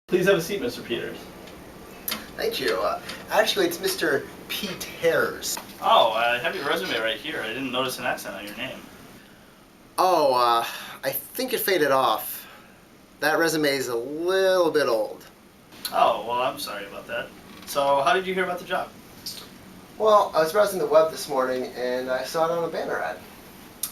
Please have a seat, Mr. Peters. Thank you. Actually, it's Mr. Peters. Oh, I have your resume right here. I didn't notice an accent on your name. Oh, I think it faded off. That resume is a little bit old. Oh, well, I'm sorry about that. So, how did you hear about the job? Well, I was browsing the web this morning and I saw it on a banner ad.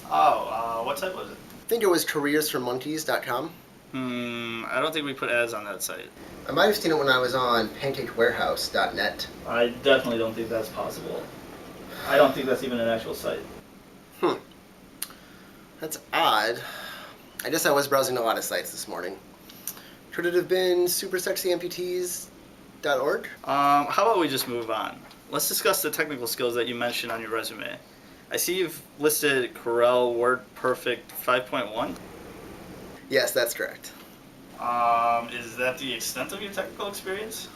Oh, what site was it? I think it was careersformonkeys.com. I don't think we put ads on that site. I might have seen it when I was on pancakewarehouse.net. I definitely don't think that's possible. I don't think that's even an actual site. That's odd. I guess I was browsing a lot of sites this morning. Could it have been supersexyamputees.org? How about we just move on? Let's discuss the technical skills that you mentioned on your resume. I see you've listed Corel WordPerfect 5.1. Yes, that's correct. Is that the extent of your technical experience?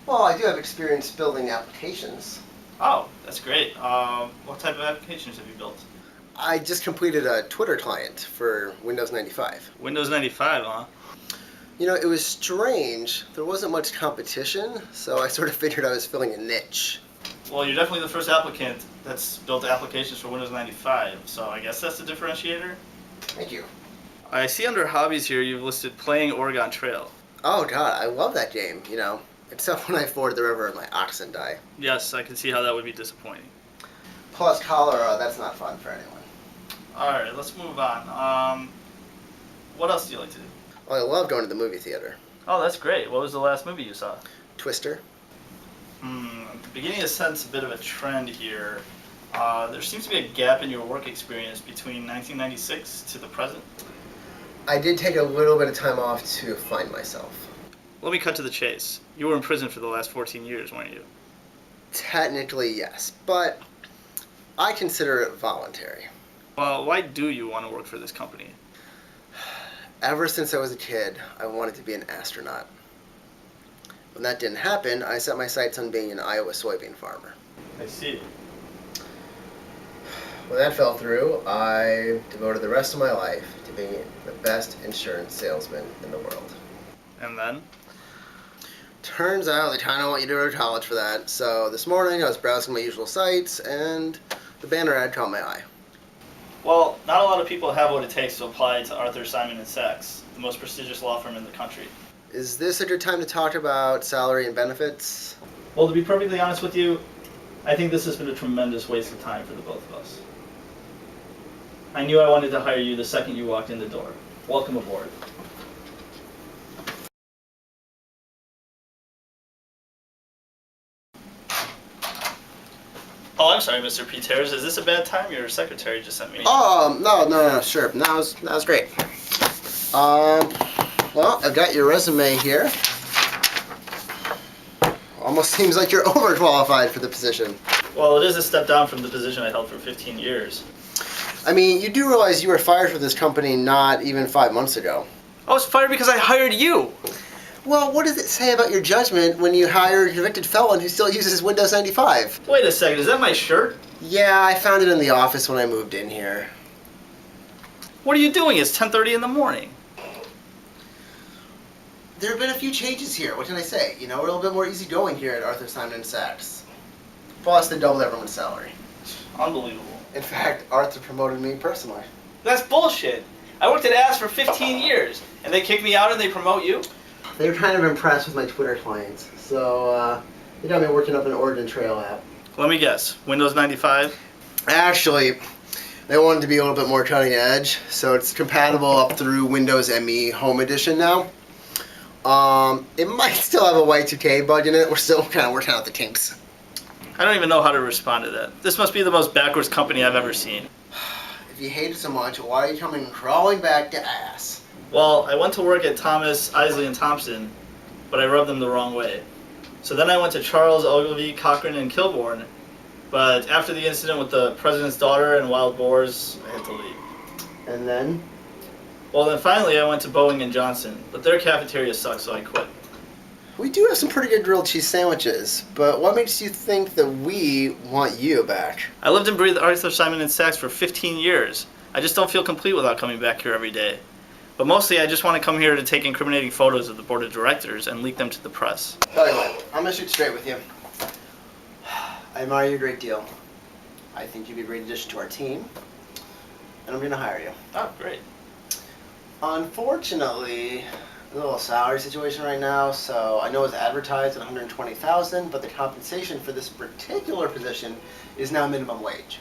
Well, I do have experience building applications. Oh, that's great. What type of applications have you built? I just completed a Twitter client for Windows 95. Windows 95, huh? You know, it was strange. There wasn't much competition, so I sort of figured I was filling a niche. Well, you're definitely the first applicant that's built applications for Windows 95, so I guess that's the differentiator. Thank you. I see under hobbies here you've listed playing Oregon Trail. Oh god, I love that game, you know. Except when I ford the river and my oxen die. Yes, I can see how that would be disappointing. Plus cholera, that's not fun for anyone. Alright, let's move on. What else do you like to do? Well, I love going to the movie theater. Oh, that's great. What was the last movie you saw? Twister. Beginning to sense a bit of a trend here. There seems to be a gap in your work experience between 1996 to the present. I did take a little bit of time off to find myself. Let me cut to the chase. You were in prison for the last 14 years, weren't you? Technically, yes, but I consider it voluntary. Well, why do you want to work for this company? Ever since I was a kid, I wanted to be an astronaut. When that didn't happen, I set my sights on being an Iowa soybean farmer. I see. When that fell through, I devoted the rest of my life to being the best insurance salesman in the world. And then? Turns out they kind of want you to go to college for that, so this morning I was browsing my usual sites and the banner ad caught my eye. Well, not a lot of people have what it takes to apply to Arthur Simon & Sachs, the most prestigious law firm in the country. Is this a good time to talk about salary and benefits? Well, to be perfectly honest with you, I think this has been a tremendous waste of time for the both of us. I knew I wanted to hire you the second you walked in the door. Welcome aboard. Oh, I'm sorry, Mr. Peters. Is this a bad time? Your secretary just sent me. Oh, no, sure. That was great. Well, I've got your resume here. Almost seems like you're overqualified for the position. Well, it is a step down from the position I held for 15 years. I mean, you do realize you were fired from this company not even 5 months ago. I was fired because I hired you. Well, what does it say about your judgment when you hire a convicted felon who still uses Windows 95? Wait a second, is that my shirt? Yeah, I found it in the office when I moved in here. What are you doing? It's 10:30 in the morning. There have been a few changes here. What can I say? You know, we're a little bit more easygoing here at Arthur Simon & Sachs. Plus, they doubled everyone's salary. Unbelievable. In fact, Arthur promoted me personally. That's bullshit. I worked at Ass for 15 years, and they kick me out and they promote you? They were kind of impressed with my Twitter clients, so they got me working up an Oregon Trail app. Let me guess, Windows 95? Actually, they wanted to be a little bit more cutting edge, so it's compatible up through Windows ME Home Edition now. It might still have a Y2K bug in it. We're still kind of working out the kinks. I don't even know how to respond to that. This must be the most backwards company I've ever seen. If you hate it so much, why are you coming crawling back to Ass? Well, I went to work at Thomas, Isley, and Thompson, but I rubbed them the wrong way. So then I went to Charles, Ogilvy, Cochran, and Kilbourne, but after the incident with the president's daughter and wild boars, I had to leave. And then? Well, then finally I went to Boeing and Johnson, but their cafeteria sucked, so I quit. We do have some pretty good grilled cheese sandwiches, but what makes you think that we want you back? I lived and breathed Arthur Simon & Sachs for 15 years. I just don't feel complete without coming back here every day. But mostly, I just want to come here to take incriminating photos of the board of directors and leak them to the press. Tell you what, I'm gonna shoot straight with you. I admire you a great deal. I think you'd be a great addition to our team, and I'm gonna hire you. Oh, great. Unfortunately, a little salary situation right now, so I know it's advertised at $120,000, but the compensation for this particular position is now minimum wage.